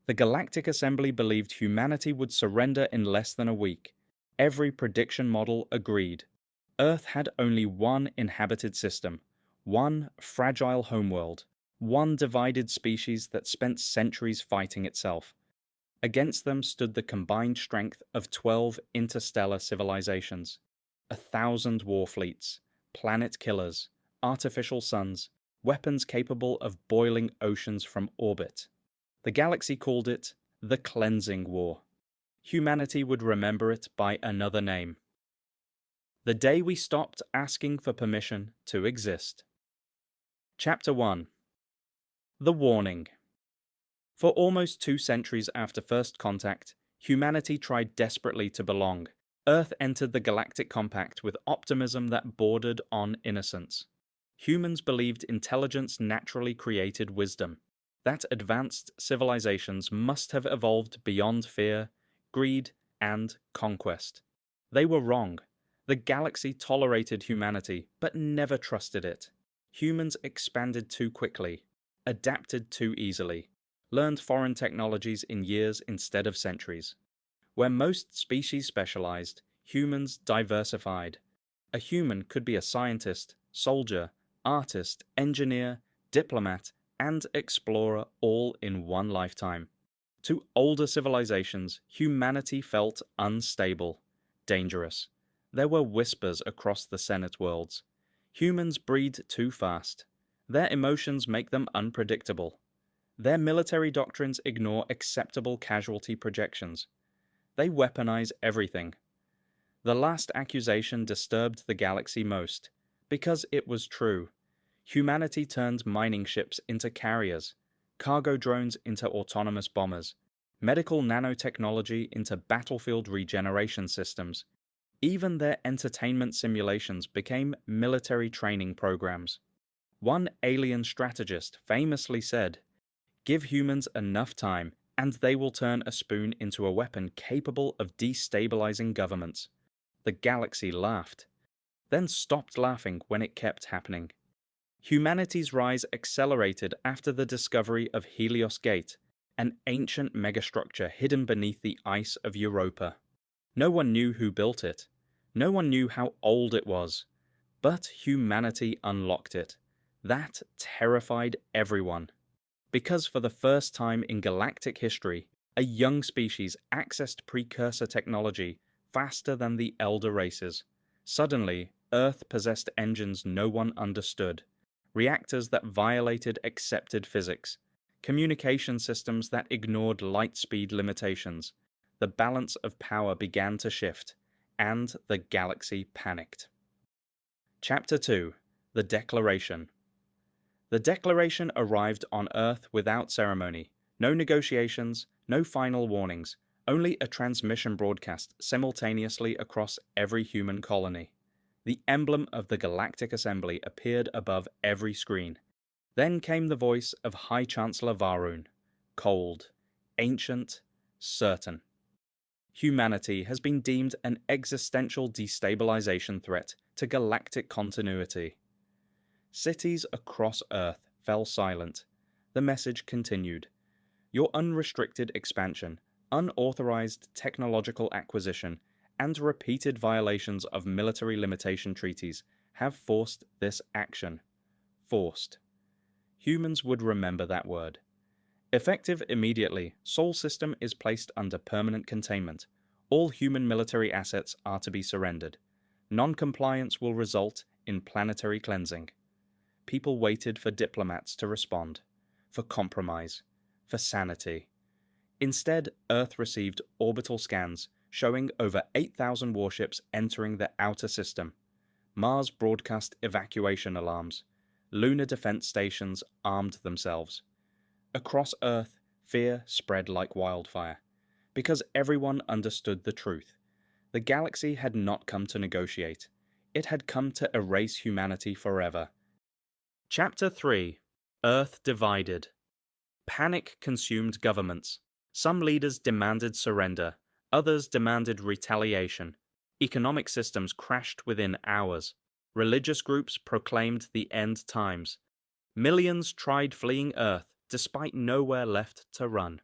The Galactic Assembly believed humanity would surrender in less than a week. Every prediction model agreed. Earth had only one inhabited system, one fragile homeworld, one divided species that spent centuries fighting itself. Against them stood the combined strength of 12 interstellar civilizations, 1,000 war fleets, planet killers, artificial suns, weapons capable of boiling oceans from orbit. The galaxy called it the Cleansing War. Humanity would remember it by another name. The day we stopped asking for permission to exist. Chapter 1. The Warning. For almost 2 centuries after first contact, humanity tried desperately to belong. Earth entered the Galactic Compact with optimism that bordered on innocence. Humans believed intelligence naturally created wisdom, that advanced civilizations must have evolved beyond fear, greed, and conquest. They were wrong. The galaxy tolerated humanity, but never trusted it. Humans expanded too quickly, adapted too easily, learned foreign technologies in years instead of centuries. Where most species specialized, humans diversified. A human could be a scientist, soldier, artist, engineer, diplomat, and explorer all in one lifetime. To older civilizations, humanity felt unstable, dangerous. There were whispers across the Senate worlds. Humans breed too fast. Their emotions make them unpredictable. Their military doctrines ignore acceptable casualty projections. They weaponize everything. The last accusation disturbed the galaxy most, because it was true. Humanity turned mining ships into carriers, cargo drones into autonomous bombers, medical nanotechnology into battlefield regeneration systems. Even their entertainment simulations became military training programs. One alien strategist famously said, "Give humans enough time, and they will turn a spoon into a weapon capable of destabilizing governments." The galaxy laughed, then stopped laughing when it kept happening. Humanity's rise accelerated after the discovery of Helios Gate, an ancient megastructure hidden beneath the ice of Europa. No one knew who built it. No one knew how old it was. But humanity unlocked it. That terrified everyone. Because for the first time in galactic history, a young species accessed precursor technology faster than the elder races. Suddenly, Earth possessed engines no one understood, reactors that violated accepted physics, communication systems that ignored light speed limitations. The balance of power began to shift, and the galaxy panicked. Chapter 2. The Declaration. The Declaration arrived on Earth without ceremony, no negotiations, no final warnings, only a transmission broadcast simultaneously across every human colony. The emblem of the Galactic Assembly appeared above every screen. Then came the voice of High Chancellor Varun, cold, ancient, certain. Humanity has been deemed an existential destabilization threat to galactic continuity. Cities across Earth fell silent. The message continued. Your unrestricted expansion, unauthorized technological acquisition, and repeated violations of military limitation treaties have forced this action. Forced. Humans would remember that word. Effective immediately, Sol System is placed under permanent containment. All human military assets are to be surrendered. Non-compliance will result in planetary cleansing. People waited for diplomats to respond, for compromise, for sanity. Instead, Earth received orbital scans showing over 8,000 warships entering the outer system. Mars broadcast evacuation alarms. Lunar defense stations armed themselves. Across Earth, fear spread like wildfire, because everyone understood the truth. The galaxy had not come to negotiate. It had come to erase humanity forever. Chapter 3. Earth Divided. Panic consumed governments. Some leaders demanded surrender, others demanded retaliation. Economic systems crashed within hours. Religious groups proclaimed the end times. Millions tried fleeing Earth despite nowhere left to run.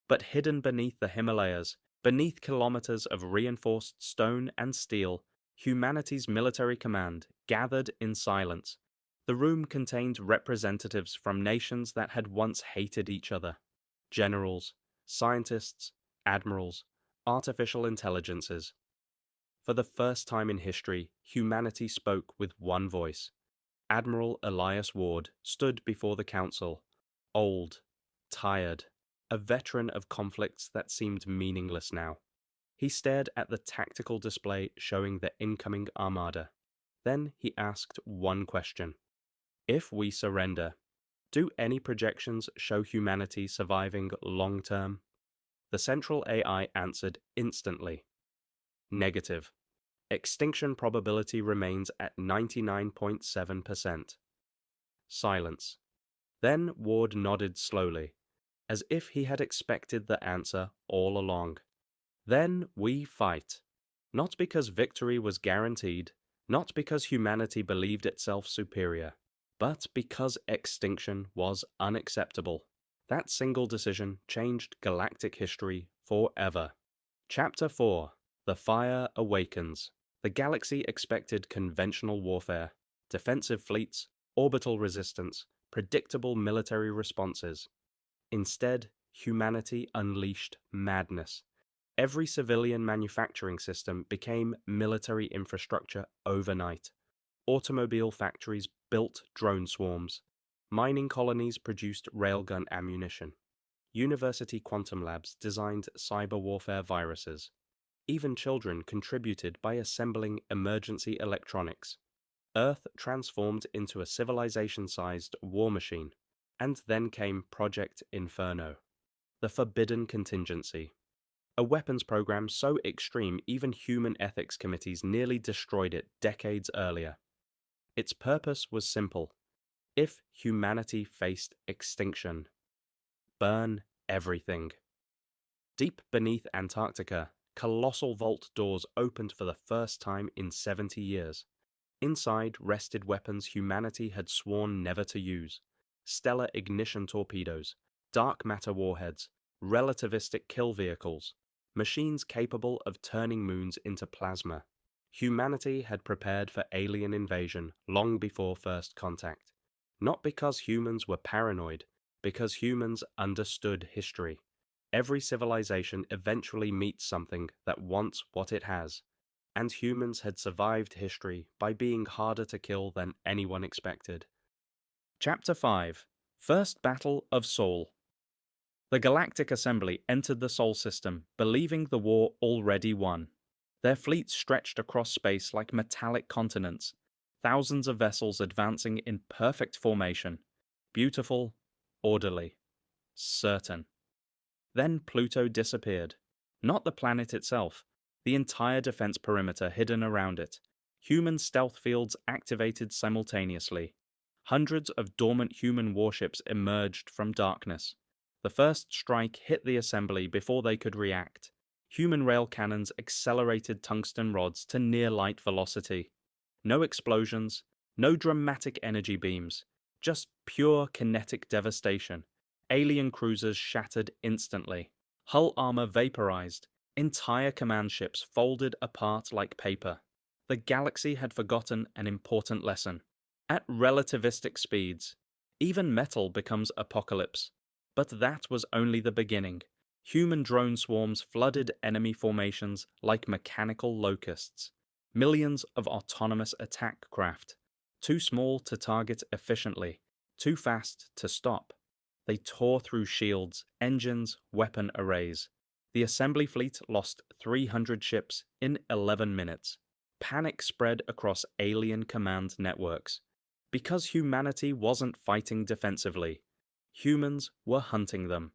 But hidden beneath the Himalayas, beneath kilometers of reinforced stone and steel, humanity's military command gathered in silence. The room contained representatives from nations that had once hated each other. Generals, scientists, admirals, artificial intelligences. For the first time in history, humanity spoke with one voice. Admiral Elias Ward stood before the council, old, tired, a veteran of conflicts that seemed meaningless now. He stared at the tactical display showing the incoming armada. Then he asked one question. If we surrender, do any projections show humanity surviving long term? The central AI answered instantly. Negative. Extinction probability remains at 99.7%. Silence. Then Ward nodded slowly, as if he had expected the answer all along. Then we fight. Not because victory was guaranteed, not because humanity believed itself superior, but because extinction was unacceptable. That single decision changed galactic history forever. Chapter 4. The Fire Awakens. The galaxy expected conventional warfare, defensive fleets, orbital resistance, predictable military responses. Instead, humanity unleashed madness. Every civilian manufacturing system became military infrastructure overnight. Automobile factories built drone swarms. Mining colonies produced railgun ammunition. University quantum labs designed cyber warfare viruses. Even children contributed by assembling emergency electronics. Earth transformed into a civilization-sized war machine. And then came Project Inferno, the forbidden contingency. A weapons program so extreme even human ethics committees nearly destroyed it decades earlier. Its purpose was simple. If humanity faced extinction, burn everything. Deep beneath Antarctica, colossal vault doors opened for the first time in 70 years. Inside rested weapons humanity had sworn never to use. Stellar ignition torpedoes, dark matter warheads, relativistic kill vehicles, machines capable of turning moons into plasma. Humanity had prepared for alien invasion long before first contact. Not because humans were paranoid, because humans understood history. Every civilization eventually meets something that wants what it has, and humans had survived history by being harder to kill than anyone expected. Chapter 5. First Battle of Sol. The Galactic Assembly entered the Sol system, believing the war already won. Their fleets stretched across space like metallic continents, thousands of vessels advancing in perfect formation. Beautiful, orderly, certain. Then Pluto disappeared. Not the planet itself, the entire defense perimeter hidden around it. Human stealth fields activated simultaneously. Hundreds of dormant human warships emerged from darkness. The first strike hit the assembly before they could react. Human rail cannons accelerated tungsten rods to near-light velocity. No explosions, no dramatic energy beams, just pure kinetic devastation. Alien cruisers shattered instantly. Hull armor vaporized. Entire command ships folded apart like paper. The galaxy had forgotten an important lesson. At relativistic speeds, even metal becomes apocalypse. But that was only the beginning. Human drone swarms flooded enemy formations like mechanical locusts. Millions of autonomous attack craft. Too small to target efficiently, too fast to stop. They tore through shields, engines, weapon arrays. The assembly fleet lost 300 ships in 11 minutes. Panic spread across alien command networks. Because humanity wasn't fighting defensively, humans were hunting them.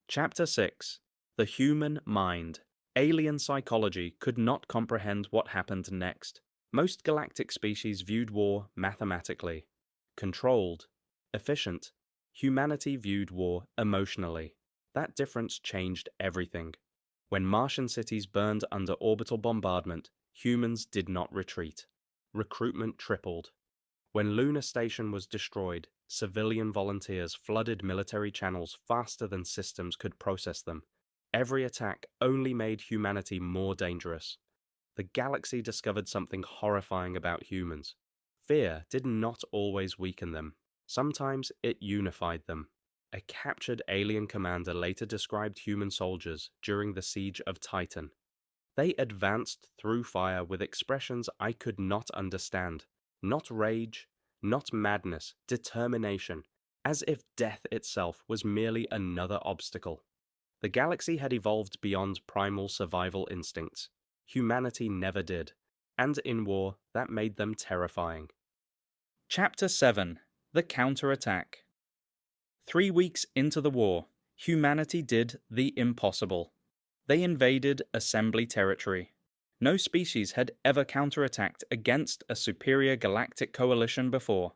Chapter 6. The Human Mind. Alien psychology could not comprehend what happened next. Most galactic species viewed war mathematically. Controlled. Efficient. Humanity viewed war emotionally. That difference changed everything. When Martian cities burned under orbital bombardment, humans did not retreat. Recruitment tripled. When Lunar Station was destroyed, civilian volunteers flooded military channels faster than systems could process them. Every attack only made humanity more dangerous. The galaxy discovered something horrifying about humans. Fear did not always weaken them. Sometimes it unified them. A captured alien commander later described human soldiers during the siege of Titan. They advanced through fire with expressions I could not understand. Not rage, not madness, determination, as if death itself was merely another obstacle. The galaxy had evolved beyond primal survival instincts. Humanity never did, and in war, that made them terrifying. Chapter 7: The Counterattack. 3 weeks into the war, humanity did the impossible. They invaded Assembly territory. No species had ever counterattacked against a superior galactic coalition before.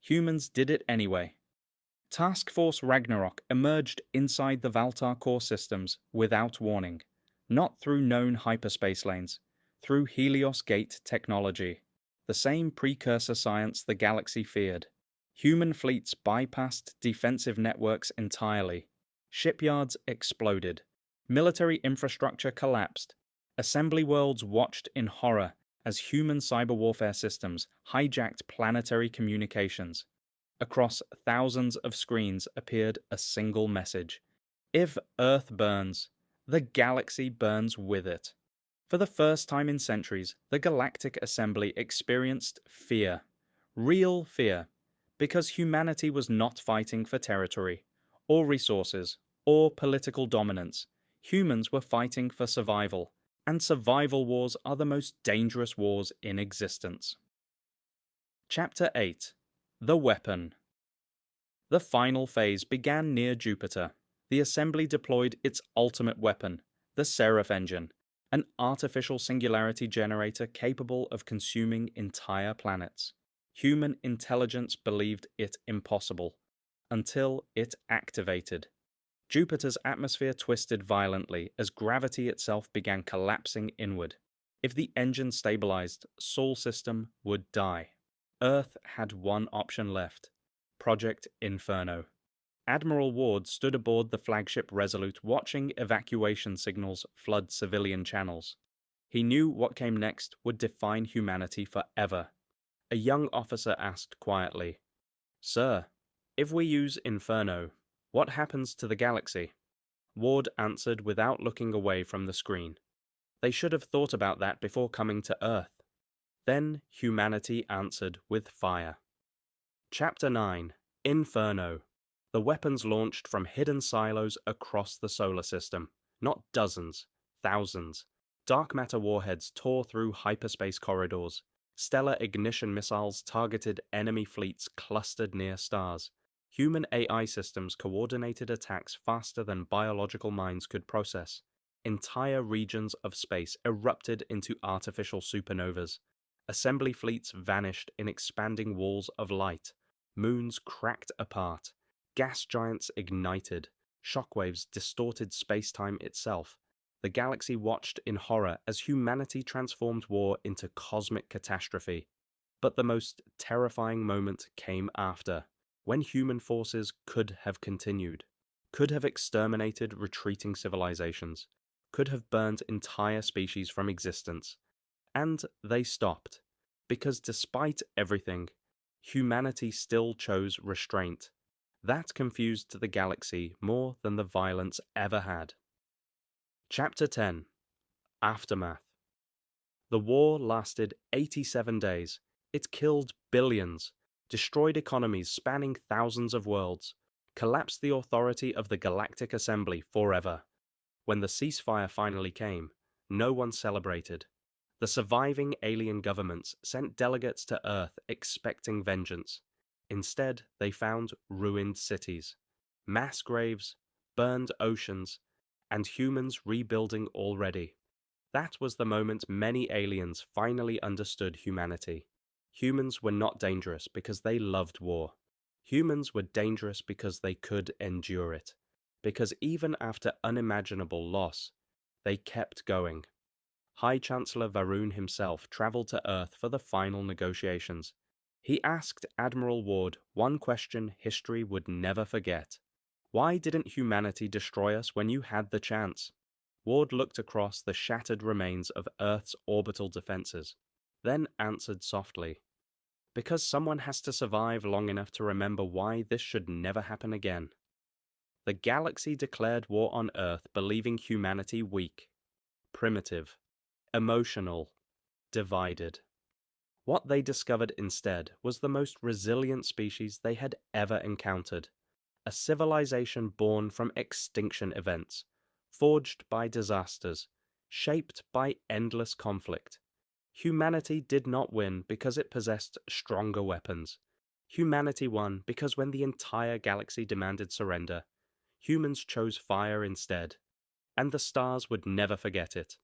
Humans did it anyway. Task Force Ragnarok emerged inside the Valtar core systems without warning. Not through known hyperspace lanes, through Helios Gate technology. The same precursor science the galaxy feared. Human fleets bypassed defensive networks entirely. Shipyards exploded. Military infrastructure collapsed. Assembly worlds watched in horror as human cyber warfare systems hijacked planetary communications. Across thousands of screens appeared a single message. If Earth burns, the galaxy burns with it. For the first time in centuries, the Galactic Assembly experienced fear. Real fear. Because humanity was not fighting for territory, or resources, or political dominance. Humans were fighting for survival, and survival wars are the most dangerous wars in existence. Chapter 8: The Weapon. The final phase began near Jupiter. The Assembly deployed its ultimate weapon, the Seraph engine, an artificial singularity generator capable of consuming entire planets. Human intelligence believed it impossible, until it activated. Jupiter's atmosphere twisted violently as gravity itself began collapsing inward. If the engine stabilized, Sol system would die. Earth had one option left: Project Inferno. Admiral Ward stood aboard the flagship Resolute watching evacuation signals flood civilian channels. He knew what came next would define humanity forever. A young officer asked quietly, "Sir, if we use Inferno, what happens to the galaxy?" Ward answered without looking away from the screen. They should have thought about that before coming to Earth. Then humanity answered with fire. Chapter 9: Inferno. The weapons launched from hidden silos across the solar system. Not dozens, thousands. Dark matter warheads tore through hyperspace corridors. Stellar ignition missiles targeted enemy fleets clustered near stars. Human AI systems coordinated attacks faster than biological minds could process. Entire regions of space erupted into artificial supernovas. Assembly fleets vanished in expanding walls of light. Moons cracked apart. Gas giants ignited. Shockwaves distorted space-time itself. The galaxy watched in horror as humanity transformed war into cosmic catastrophe. But the most terrifying moment came after, when human forces could have continued, could have exterminated retreating civilizations, could have burned entire species from existence. And they stopped, because despite everything, humanity still chose restraint. That confused the galaxy more than the violence ever had. Chapter 10: Aftermath. The war lasted 87 days. It killed billions, destroyed economies spanning thousands of worlds, collapsed the authority of the Galactic Assembly forever. When the ceasefire finally came, no one celebrated. The surviving alien governments sent delegates to Earth expecting vengeance. Instead, they found ruined cities, mass graves, burned oceans, and humans rebuilding already. That was the moment many aliens finally understood humanity. Humans were not dangerous because they loved war. Humans were dangerous because they could endure it. Because even after unimaginable loss, they kept going. High Chancellor Varun himself traveled to Earth for the final negotiations. He asked Admiral Ward one question history would never forget. Why didn't humanity destroy us when you had the chance? Ward looked across the shattered remains of Earth's orbital defenses, then answered softly, because someone has to survive long enough to remember why this should never happen again. The galaxy declared war on Earth, believing humanity weak, primitive, emotional, divided. What they discovered instead was the most resilient species they had ever encountered, a civilization born from extinction events, forged by disasters, shaped by endless conflict. Humanity did not win because it possessed stronger weapons. Humanity won because when the entire galaxy demanded surrender, humans chose fire instead, and the stars would never forget it.